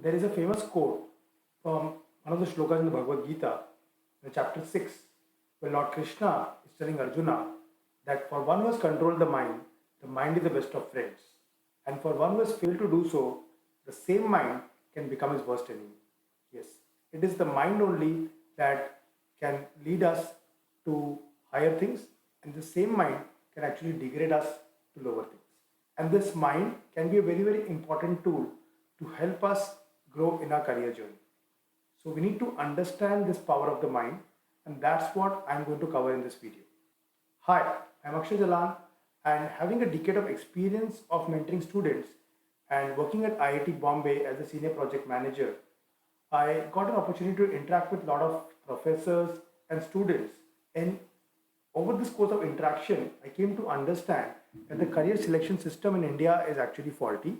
There is a famous quote from one of the shlokas in the Bhagavad Gita, in chapter 6, where Lord Krishna is telling Arjuna that for one who has controlled the mind is the best of friends. And for one who has failed to do so, the same mind can become his worst enemy. Yes, it is the mind only that can lead us to higher things, and the same mind can actually degrade us to lower things. And this mind can be a very, very important tool to help us grow in our career journey. So we need to understand this power of the mind, and that's what I'm going to cover in this video. Hi, I'm Akshay Jalan, and having a decade of experience of mentoring students and working at IIT Bombay as a senior project manager, I got an opportunity to interact with a lot of professors and students. And over this course of interaction, I came to understand that the career selection system in India is actually faulty,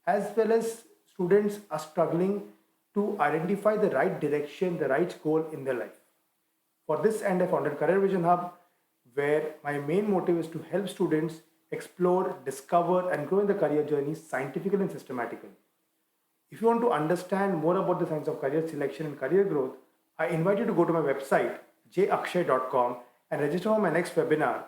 as well as students are struggling to identify the right direction, the right goal in their life. For this end, I founded Career Vision Hub, where my main motive is to help students explore, discover, and grow in the career journey scientifically and systematically. If you want to understand more about the science of career selection and career growth, I invite you to go to my website, jakshay.com, and register for my next webinar,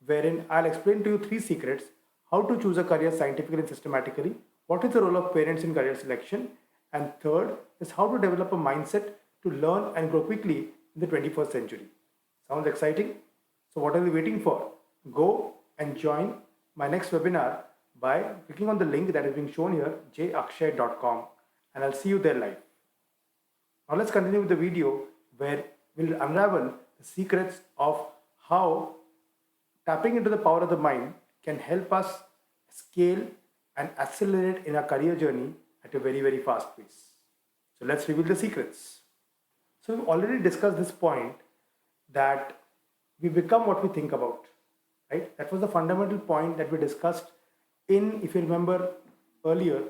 wherein I'll explain to you three secrets: how to choose a career scientifically and systematically, what is the role of parents in career selection, and third is how to develop a mindset to learn and grow quickly in the 21st century. Sounds exciting? So what are you waiting for? Go and join my next webinar by clicking on the link that is being shown here, jakshay.com, and I'll see you there live. Now let's continue with the video where we'll unravel the secrets of how tapping into the power of the mind can help us scale and accelerate in our career journey at a very, very fast pace. So let's reveal the secrets. So we've already discussed this point that we become what we think about, right? That was the fundamental point that we discussed in, if you remember earlier,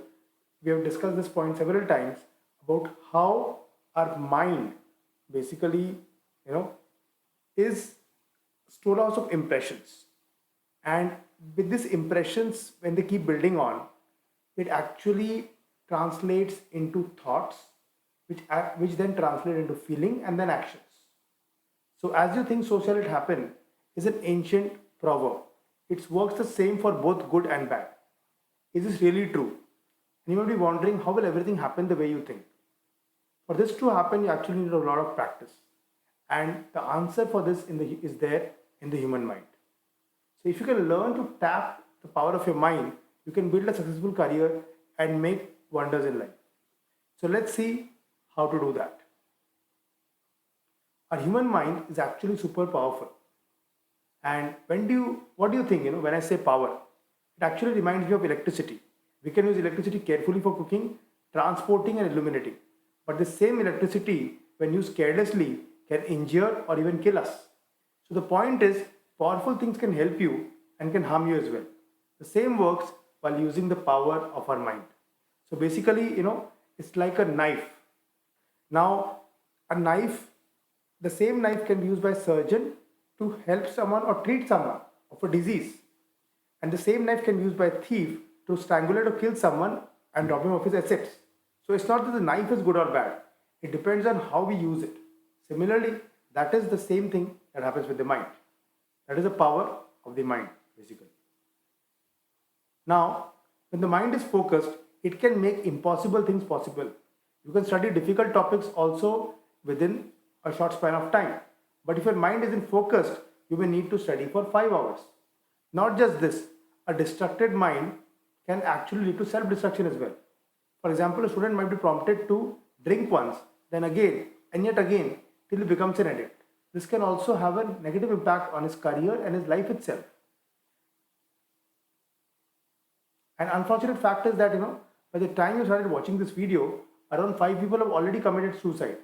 we have discussed this point several times about how our mind basically, is storehouse of impressions. And with these impressions, when they keep building on, it actually translates into thoughts, which then translate into feeling and then actions. So as you think, so shall it happen is an ancient proverb. It works the same for both good and bad. Is this really true? And you might be wondering, how will everything happen the way you think? For this to happen, you actually need a lot of practice. And the answer for this is there in the human mind. So if you can learn to tap the power of your mind, you can build a successful career and make wonders in life. So let's see how to do that. Our human mind is actually super powerful. And what do you think, when I say power? It actually reminds me of electricity. We can use electricity carefully for cooking, transporting, and illuminating. But the same electricity, when used carelessly, can injure or even kill us. So the point is, powerful things can help you and can harm you as well. The same works while using the power of our mind. So basically, it's like a knife. Now, a knife, the same knife can be used by a surgeon to help someone or treat someone of a disease. And the same knife can be used by a thief to strangulate or kill someone and rob him of his assets. So it's not that the knife is good or bad. It depends on how we use it. Similarly, that is the same thing that happens with the mind. That is the power of the mind, basically. Now, when the mind is focused, it can make impossible things possible. You can study difficult topics also within a short span of time. But if your mind isn't focused, you may need to study for 5 hours. Not just this, a distracted mind can actually lead to self-destruction as well. For example, a student might be prompted to drink once, then again, and yet again, till he becomes an addict. This can also have a negative impact on his career and his life itself. An unfortunate fact is that, by the time you started watching this video, around 5 people have already committed suicide.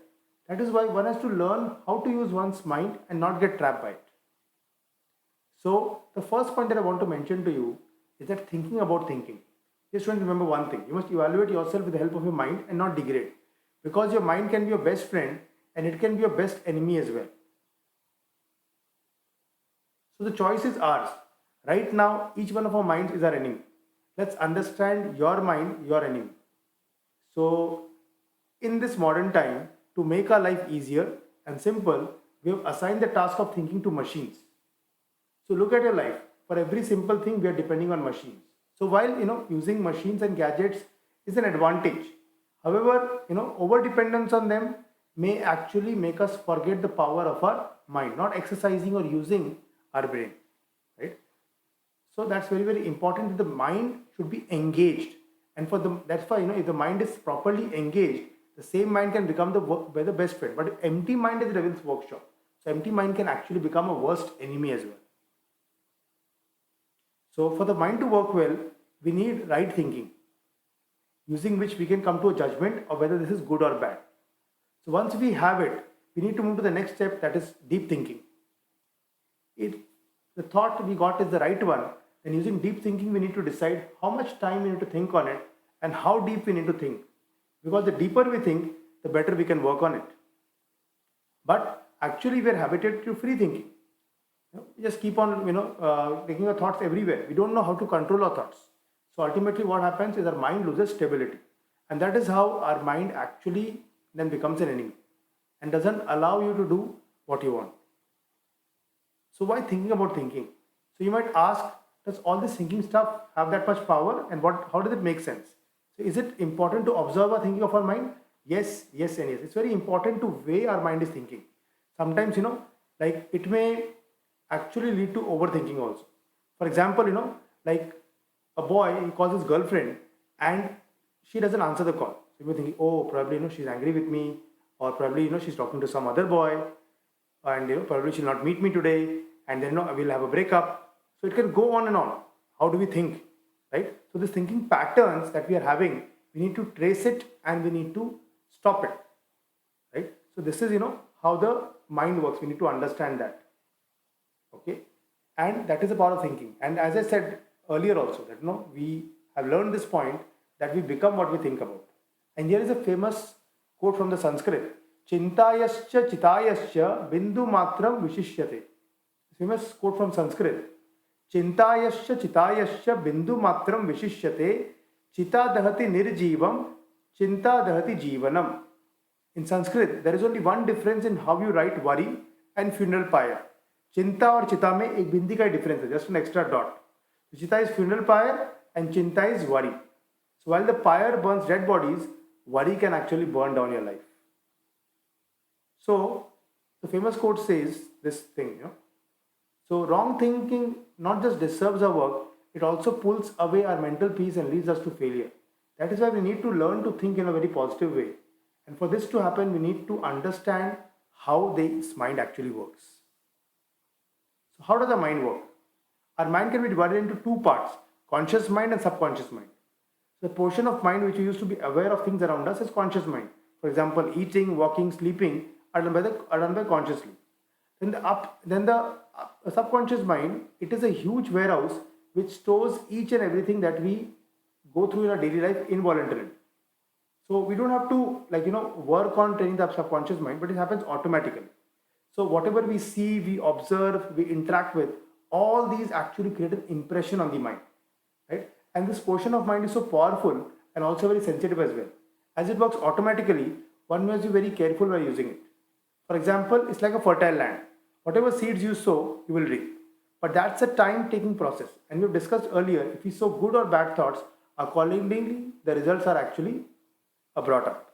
That is why one has to learn how to use one's mind and not get trapped by it. So, the first point that I want to mention to you is that thinking about thinking. Just remember one thing. You must evaluate yourself with the help of your mind and not degrade. Because your mind can be your best friend and it can be your best enemy as well. So the choice is ours. Right now, each one of our minds is our enemy. Let's understand your mind, your enemy. So In this modern time, to make our life easier and simple, we have assigned the task of thinking to machines. So look at your life. For every simple thing, we are depending on machines. So while using machines and gadgets is an advantage, however, over dependence on them may actually make us forget the power of our mind, not exercising or using our brain, right? So that's very, very important that the mind should be engaged. And that's why if the mind is properly engaged, the same mind can become the best friend. But empty mind is the devil's workshop. So empty mind can actually become a worst enemy as well. So for the mind to work well, we need right thinking, using which we can come to a judgment of whether this is good or bad. So once we have it, we need to move to the next step, that is deep thinking. If the thought we got is the right one, then using deep thinking, we need to decide how much time we need to think on it and how deep we need to think. Because the deeper we think, the better we can work on it. But actually, we are habituated to free thinking. We just keep on, taking our thoughts everywhere. We don't know how to control our thoughts. So ultimately, what happens is our mind loses stability, and that is how our mind actually then becomes an enemy and doesn't allow you to do what you want. So why thinking about thinking? So you might ask, does all this thinking stuff have that much power, and how does it make sense? So is it important to observe our thinking of our mind? Yes, yes, and yes. It's very important to weigh our mind is thinking. Sometimes, like it may actually lead to overthinking also. For example, like a boy, he calls his girlfriend and she doesn't answer the call. So you're thinking, oh, probably, she's angry with me, or probably, she's talking to some other boy, and probably she'll not meet me today, and then we'll have a breakup. So it can go on and on. How do we think, right? So these thinking patterns that we are having, we need to trace it and we need to stop it, right? So this is how the mind works. We need to understand that. Okay, and that is the power of thinking. And as I said earlier also, that we have learned this point that we become what we think about. And here is a famous quote from the Sanskrit: "Chintayascha chitayascha bindu matram vishishyate." Famous quote from Sanskrit: "Chintayascha chitayascha bindu matram vishishyate. Chita dahati nirjeevam, chinta dahati jeevanam." In Sanskrit, there is only one difference in how you write worry and funeral pyre. चिंता और चिता में एक बिंदी का difference है, just an extra dot. Chita is funeral pyre and chinta is worry. So while the pyre burns dead bodies, worry can actually burn down your life. So the famous quote says this thing, So wrong thinking not just disturbs our work, it also pulls away our mental peace and leads us to failure. That is why we need to learn to think in a very positive way. And for this to happen, we need to understand how this mind actually works. So how does the mind work? Our mind can be divided into two parts: conscious mind and subconscious mind. The portion of mind which we used to be aware of things around us is conscious mind. For example, eating, walking, sleeping are done by consciously. Then the subconscious mind, it is a huge warehouse which stores each and everything that we go through in our daily life involuntarily. So we don't have to work on training the subconscious mind, but it happens automatically. So whatever we see, we observe, we interact with, all these actually create an impression on the mind, right? And this portion of mind is so powerful and also very sensitive as well. As it works automatically, one must be very careful while using it. For example, it's like a fertile land. Whatever seeds you sow, you will reap. But that's a time-taking process. And we've discussed earlier, if we sow good or bad thoughts, accordingly, the results are actually brought up,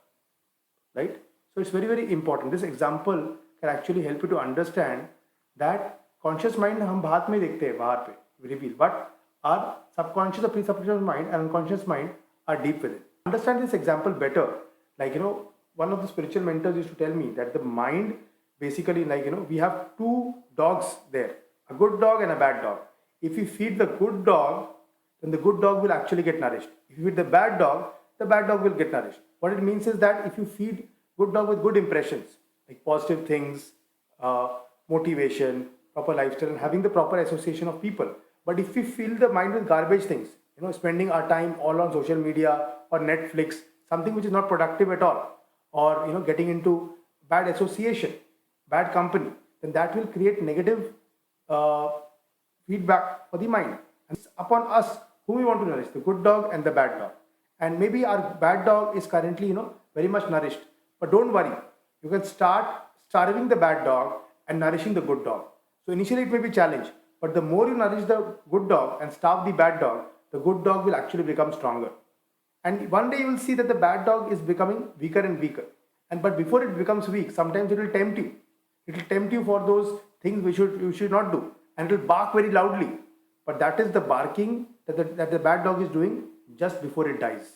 right? So it's very, very important. This example can actually help you to understand that conscious mind हम बाहर में देखते हैं, बाहर पे we reveal, but our subconscious or pre-subconscious mind and unconscious mind are deep within. Understand this example better. One of the spiritual mentors used to tell me that the mind basically, we have two dogs there, a good dog and a bad dog. If you feed the good dog, then the good dog will actually get nourished. If you feed the bad dog will get nourished. What it means is that if you feed good dog with good impressions, like positive things, motivation, proper lifestyle, and having the proper association of people. But if we fill the mind with garbage things, spending our time all on social media or Netflix, something which is not productive at all, or getting into bad association, bad company, then that will create negative feedback for the mind. And it's upon us who we want to nourish, the good dog and the bad dog. And maybe our bad dog is currently, very much nourished. But don't worry, you can start starving the bad dog and nourishing the good dog. So initially it may be a challenge, but the more you nourish the good dog and starve the bad dog, the good dog will actually become stronger. And one day you will see that the bad dog is becoming weaker and weaker. And but before it becomes weak, sometimes it will tempt you. It will tempt you for those things you should not do, and it will bark very loudly. But that is the barking that the bad dog is doing just before it dies.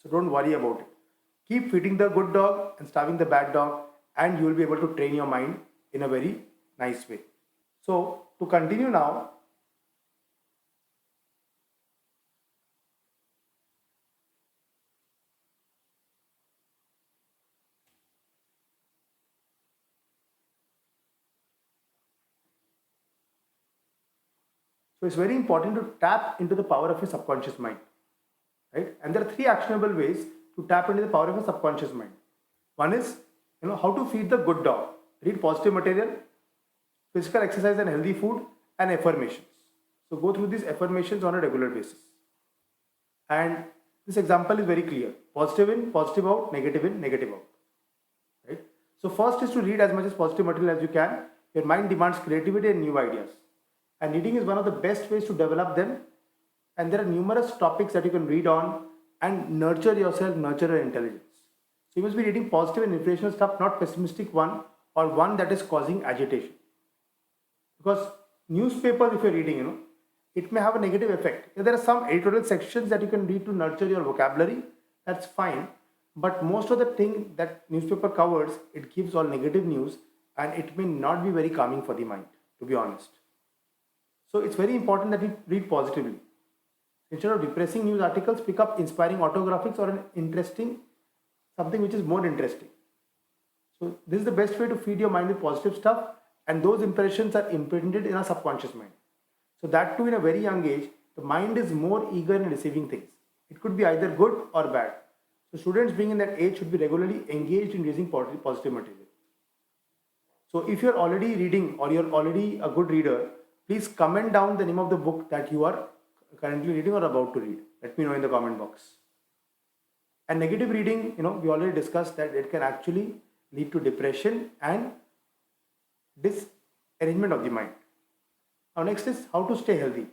So don't worry about it. Keep feeding the good dog and starving the bad dog, and you will be able to train your mind in a very nice way. So to continue now, so it's very important to tap into the power of your subconscious mind, right? And there are three actionable ways to tap into the power of your subconscious mind. One is, how to feed the good dog. Read positive material, physical exercise and healthy food, and affirmations. So go through these affirmations on a regular basis. And this example is very clear. Positive in, positive out, negative in, negative out. Right? So first is to read as much as positive material as you can. Your mind demands creativity and new ideas. And reading is one of the best ways to develop them. And there are numerous topics that you can read on and nurture yourself, nurture your intelligence. So you must be reading positive and inspirational stuff, not pessimistic one or one that is causing agitation. Because newspapers, if you're reading, it may have a negative effect. If there are some editorial sections that you can read to nurture your vocabulary, that's fine. But most of the thing that newspaper covers, it gives all negative news, and it may not be very calming for the mind, to be honest. So it's very important that we read positively. Instead of depressing news articles, pick up inspiring autographics or an interesting, something which is more interesting. So this is the best way to feed your mind with positive stuff, and those impressions are imprinted in our subconscious mind. So that too, in a very young age, the mind is more eager in receiving things. It could be either good or bad. So students being in that age should be regularly engaged in using positive material. So if you're already reading or you're already a good reader, please comment down the name of the book that you are currently reading or about to read. Let me know in the comment box. And negative reading, we already discussed that it can actually lead to depression and disarrangement of the mind. Now next is how to stay healthy.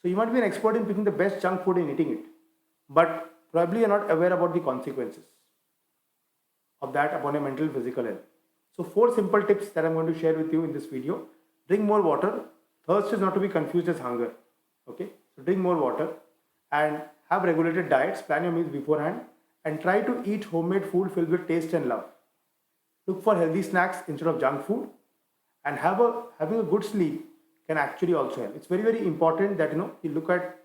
So you might be an expert in picking the best junk food and eating it, but probably you're not aware about the consequences of that upon your mental and physical health. So 4 simple tips that I'm going to share with you in this video. Drink more water. Thirst is not to be confused as hunger. Okay, so drink more water and have regulated diets. Plan your meals beforehand and try to eat homemade food filled with taste and love. Look for healthy snacks instead of junk food, and having a good sleep can actually also help. It's very, very important that you look at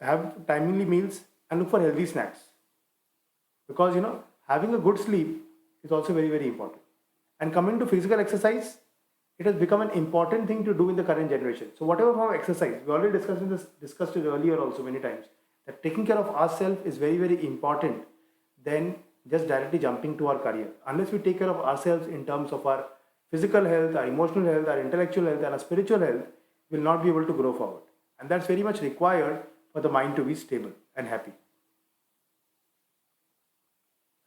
have timely meals and look for healthy snacks, because having a good sleep is also very, very important. And coming to physical exercise, it has become an important thing to do in the current generation. So whatever form of exercise, we already discussed it earlier also many times, that taking care of ourselves is very, very important than just directly jumping to our career. Unless we take care of ourselves in terms of our physical health, our emotional health, our intellectual health, and our spiritual health, we will not be able to grow forward. And that's very much required for the mind to be stable and happy.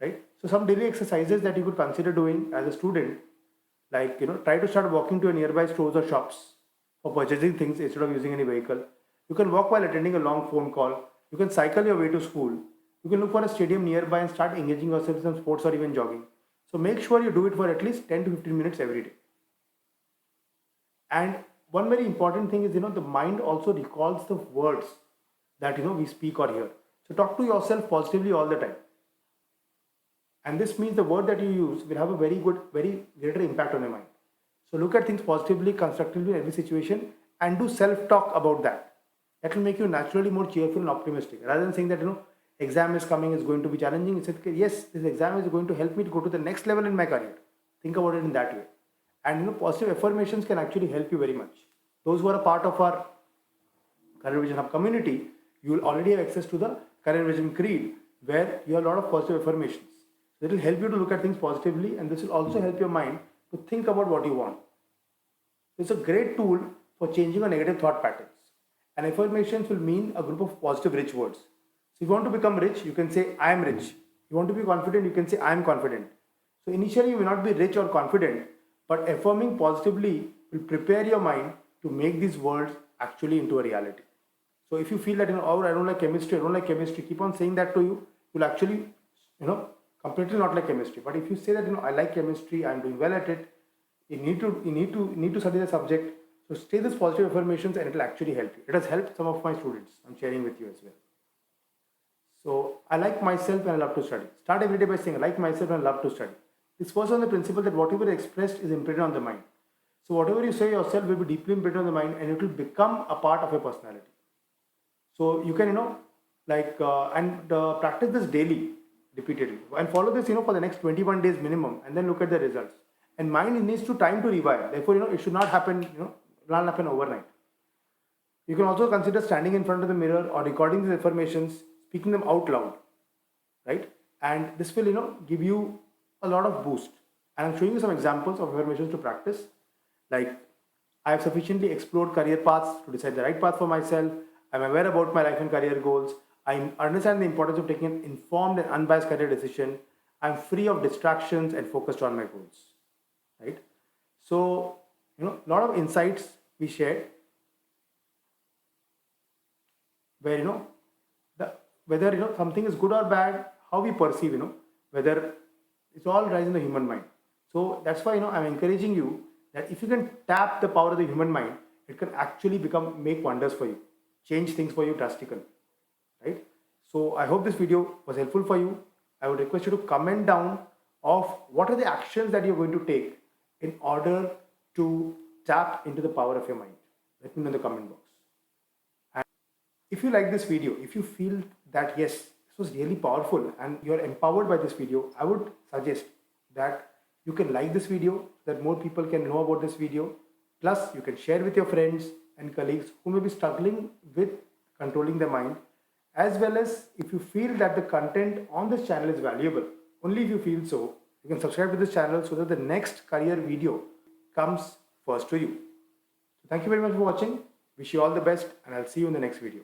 Right? So some daily exercises that you could consider doing as a student, like try to start walking to a nearby stores or shops for purchasing things instead of using any vehicle. You can walk while attending a long phone call. You can cycle your way to school. You can look for a stadium nearby and start engaging yourself in some sports or even jogging. So make sure you do it for at least 10 to 15 minutes every day. And one very important thing is, the mind also recalls the words that, we speak or hear. So talk to yourself positively all the time. And this means the word that you use will have a very greater impact on your mind. So look at things positively, constructively in every situation and do self-talk about that. That will make you naturally more cheerful and optimistic. Rather than saying that, exam is coming, is going to be challenging, it's okay, yes, this exam is going to help me to go to the next level in my career. Think about it in that way. And positive affirmations can actually help you very much. Those who are a part of our Career Vision Hub community, you will already have access to the Career Vision Creed, where you have a lot of positive affirmations. So it will help you to look at things positively, and this will also help your mind to think about what you want. It's a great tool for changing your negative thought patterns. And affirmations will mean a group of positive rich words. So if you want to become rich, you can say, I am rich. You want to be confident, you can say, I am confident. So initially, you may not be rich or confident, but affirming positively will prepare your mind to make these words actually into a reality. So if you feel that, oh, I don't like chemistry, I don't like chemistry, keep on saying that to you, you'll actually, completely not like chemistry. But if you say that, I like chemistry, I'm doing well at it, you need to study the subject. So say this positive affirmations and it will actually help you. It has helped some of my students. I'm sharing with you as well. So I like myself and I love to study. Start every day by saying I like myself and I love to study. This was on the principle that whatever expressed is imprinted on the mind. So whatever you say yourself will be deeply imprinted on the mind and it will become a part of your personality. So you can, practice this daily, repeatedly, and follow this, for the next 21 days minimum, and then look at the results. And mind needs to time to rewire. Therefore, it should not happen, not happen overnight. You can also consider standing in front of the mirror or recording these affirmations, speaking them out loud, right? And this will, give you a lot of boost. And I'm showing you some examples of affirmations to practice, like I have sufficiently explored career paths to decide the right path for myself. I'm aware about my life and career goals. I understand the importance of taking an informed and unbiased career decision. I'm free of distractions and focused on my goals, right? So, a lot of insights we shared where, whether, something is good or bad, how we perceive, whether it's all lies in the human mind. So that's why, I'm encouraging you that if you can tap the power of the human mind, it can actually make wonders for you, change things for you drastically, right? So I hope this video was helpful for you. I would request you to comment down of what are the actions that you're going to take in order to tap into the power of your mind. Let me know in the comment box. And if you like this video, if you feel that yes, this was really powerful and you're empowered by this video, I would suggest that you can like this video so that more people can know about this video. Plus, you can share with your friends and colleagues who may be struggling with controlling their mind, as well as if you feel that the content on this channel is valuable. Only if you feel so, you can subscribe to this channel so that the next career video comes first to you. So thank you very much for watching. Wish you all the best and I'll see you in the next video.